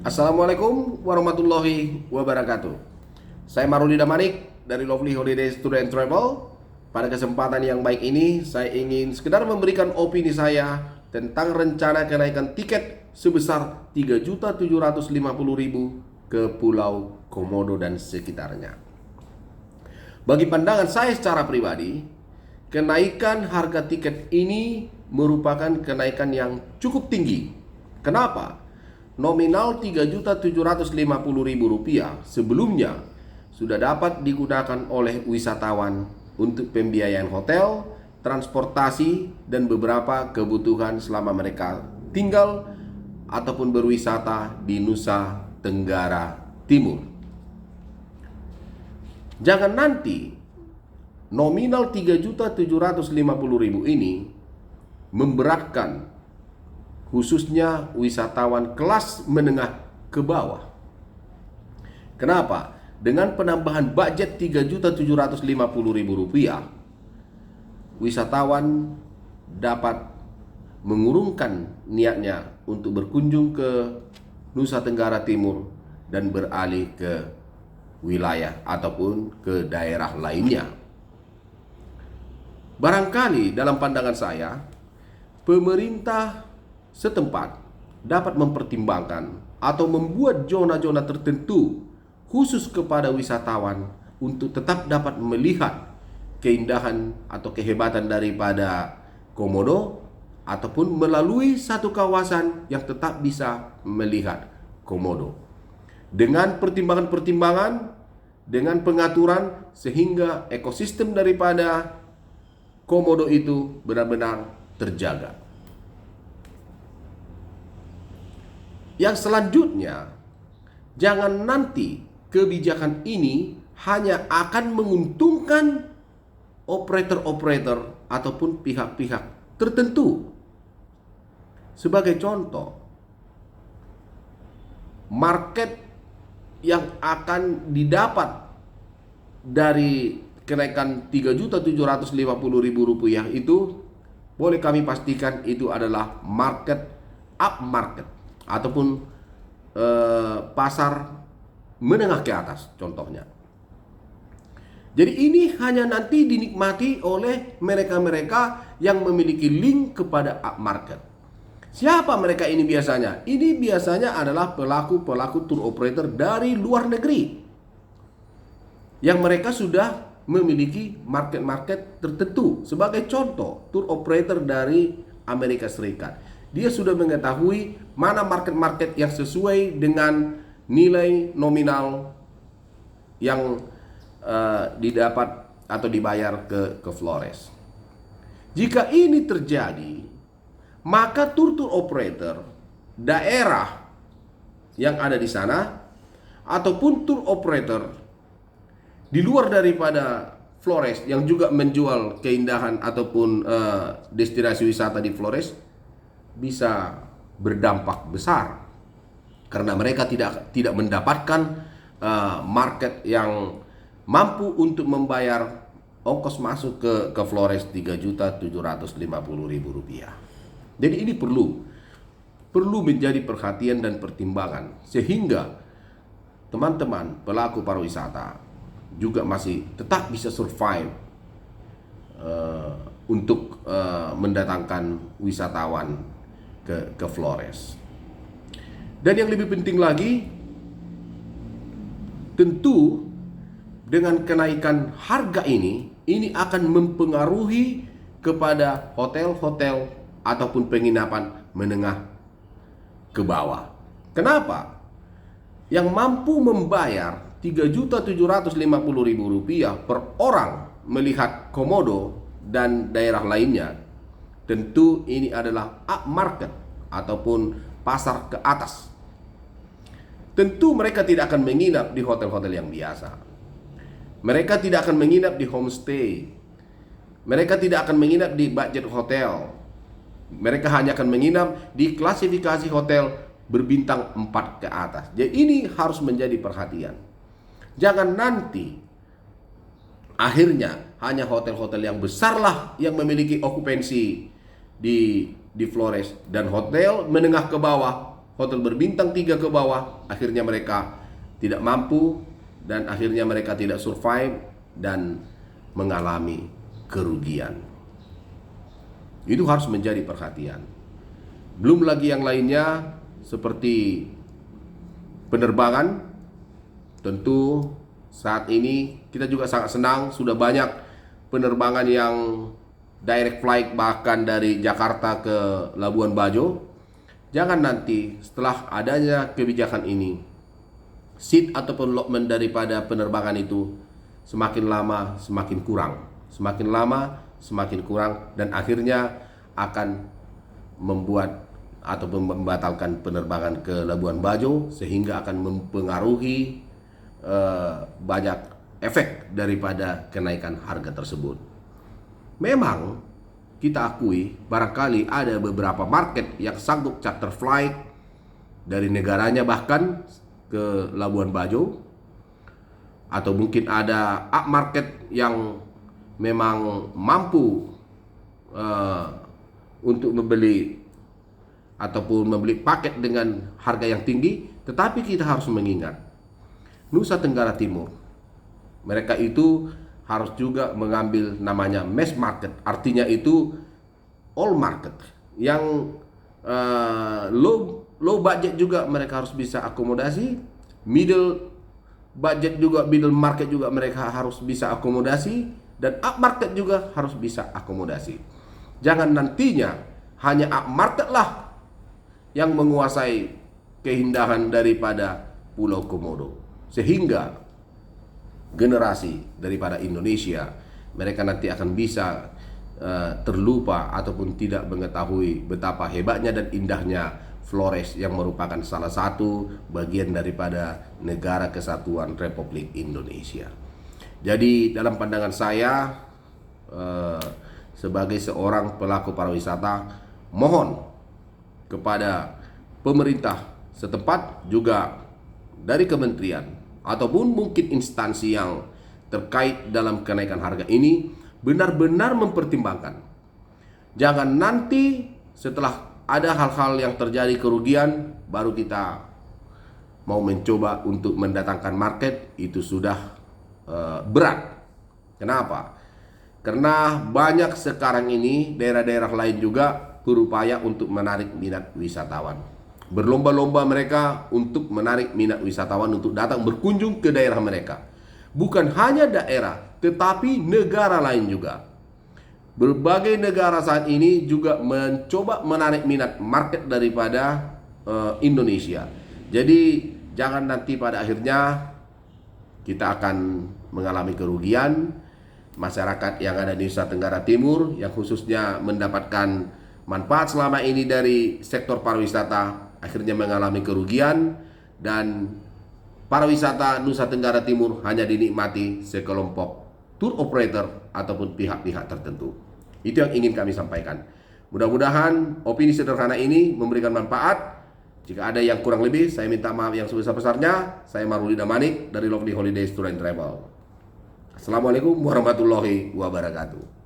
Assalamualaikum warahmatullahi wabarakatuh. Saya Maruli Damanik dari Lovely Holidays Tour and Travel. Pada kesempatan yang baik ini, saya ingin sekedar memberikan opini saya tentang rencana kenaikan tiket sebesar 3.750.000 ke Pulau Komodo dan sekitarnya. Bagi pandangan saya secara pribadi, kenaikan harga tiket ini merupakan kenaikan yang cukup tinggi. Kenapa? Nominal Rp3.750.000 sebelumnya sudah dapat digunakan oleh wisatawan untuk pembiayaan hotel, transportasi, dan beberapa kebutuhan selama mereka tinggal ataupun berwisata di Nusa Tenggara Timur. Jangan nanti nominal Rp3.750.000 ini memberatkan khususnya wisatawan kelas menengah ke bawah. Kenapa? Dengan penambahan budget Rp3.750.000, wisatawan dapat mengurungkan niatnya untuk berkunjung ke Nusa Tenggara Timur dan beralih ke wilayah ataupun ke daerah lainnya. Barangkali dalam pandangan saya, pemerintah setempat dapat mempertimbangkan atau membuat zona-zona tertentu khusus kepada wisatawan untuk tetap dapat melihat keindahan atau kehebatan daripada Komodo, ataupun melalui satu kawasan yang tetap bisa melihat Komodo dengan pertimbangan-pertimbangan, dengan pengaturan sehingga ekosistem daripada Komodo itu benar-benar terjaga. Yang selanjutnya, jangan nanti kebijakan ini hanya akan menguntungkan operator-operator ataupun pihak-pihak tertentu. Sebagai contoh, market yang akan didapat dari kenaikan Rp3.750.000 itu boleh kami pastikan itu adalah upmarket ataupun pasar menengah ke atas contohnya. Jadi ini hanya nanti dinikmati oleh mereka-mereka yang memiliki link kepada upmarket. Siapa mereka ini biasanya? Ini biasanya adalah pelaku-pelaku tour operator dari luar negeri yang mereka sudah memiliki market-market tertentu. Sebagai contoh, tour operator dari Amerika Serikat, dia sudah mengetahui mana market-market yang sesuai dengan nilai nominal yang didapat atau dibayar ke Flores. Jika ini terjadi, maka tour operator daerah yang ada di sana ataupun tour operator di luar daripada Flores yang juga menjual keindahan ataupun destinasi wisata di Flores bisa berdampak besar karena mereka tidak mendapatkan market yang mampu untuk membayar ongkos masuk ke Flores Rp3.750.000. Jadi ini perlu menjadi perhatian dan pertimbangan sehingga teman-teman pelaku pariwisata juga masih tetap bisa survive untuk mendatangkan wisatawan ke Flores. Dan yang lebih penting lagi, tentu dengan kenaikan harga ini akan mempengaruhi kepada hotel-hotel ataupun penginapan menengah ke bawah. Kenapa? Yang mampu membayar Rp3.750.000 per orang melihat Komodo dan daerah lainnya, tentu ini adalah upmarket ataupun pasar ke atas. Tentu mereka tidak akan menginap di hotel-hotel yang biasa. Mereka tidak akan menginap di homestay. Mereka tidak akan menginap di budget hotel. Mereka hanya akan menginap di klasifikasi hotel berbintang 4 ke atas. Jadi ini harus menjadi perhatian. Jangan nanti akhirnya hanya hotel-hotel yang besarlah yang memiliki okupansi di Flores, dan hotel menengah ke bawah hotel berbintang 3 ke bawah, akhirnya mereka tidak mampu dan akhirnya mereka tidak survive dan mengalami kerugian. Itu harus menjadi perhatian. Belum lagi yang lainnya seperti penerbangan. Tentu saat ini kita juga sangat senang sudah banyak penerbangan yang direct flight bahkan dari Jakarta ke Labuan Bajo. Jangan nanti setelah adanya kebijakan ini, seat ataupun allotment daripada penerbangan itu semakin lama semakin kurang, semakin lama semakin kurang, dan akhirnya akan membuat ataupun membatalkan penerbangan ke Labuan Bajo, sehingga akan mempengaruhi banyak efek daripada kenaikan harga tersebut. Memang kita akui barangkali ada beberapa market yang sanggup charter flight dari negaranya bahkan ke Labuan Bajo, atau mungkin ada up market yang memang mampu untuk membeli ataupun membeli paket dengan harga yang tinggi. Tetapi kita harus mengingat Nusa Tenggara Timur, mereka itu harus juga mengambil namanya mass market, artinya itu all market yang low budget juga mereka harus bisa akomodasi, middle budget juga, middle market juga mereka harus bisa akomodasi, dan up market juga harus bisa akomodasi. Jangan nantinya hanya up market lah yang menguasai keindahan daripada Pulau Komodo, sehingga generasi daripada Indonesia mereka nanti akan bisa terlupa ataupun tidak mengetahui betapa hebatnya dan indahnya Flores yang merupakan salah satu bagian daripada Negara Kesatuan Republik Indonesia. Jadi dalam pandangan saya sebagai seorang pelaku pariwisata, mohon kepada pemerintah setempat juga dari kementerian ataupun mungkin instansi yang terkait dalam kenaikan harga ini benar-benar mempertimbangkan. Jangan nanti setelah ada hal-hal yang terjadi kerugian baru kita mau mencoba untuk mendatangkan market, itu sudah berat. Kenapa? Karena banyak sekarang ini daerah-daerah lain juga berupaya untuk menarik minat wisatawan. Berlomba-lomba mereka untuk menarik minat wisatawan untuk datang berkunjung ke daerah mereka. Bukan hanya daerah, tetapi negara lain juga. Berbagai negara saat ini juga mencoba menarik minat market daripada Indonesia. Jadi jangan nanti pada akhirnya kita akan mengalami kerugian. Masyarakat yang ada di Nusa Tenggara Timur yang khususnya mendapatkan manfaat selama ini dari sektor pariwisata akhirnya mengalami kerugian, dan pariwisata Nusa Tenggara Timur hanya dinikmati sekelompok tour operator ataupun pihak-pihak tertentu. Itu yang ingin kami sampaikan. Mudah-mudahan opini sederhana ini memberikan manfaat. Jika ada yang kurang lebih, saya minta maaf yang sebesar-besarnya. Saya Marulida Manik dari Lovely Holidays Tour and Travel. Assalamualaikum warahmatullahi wabarakatuh.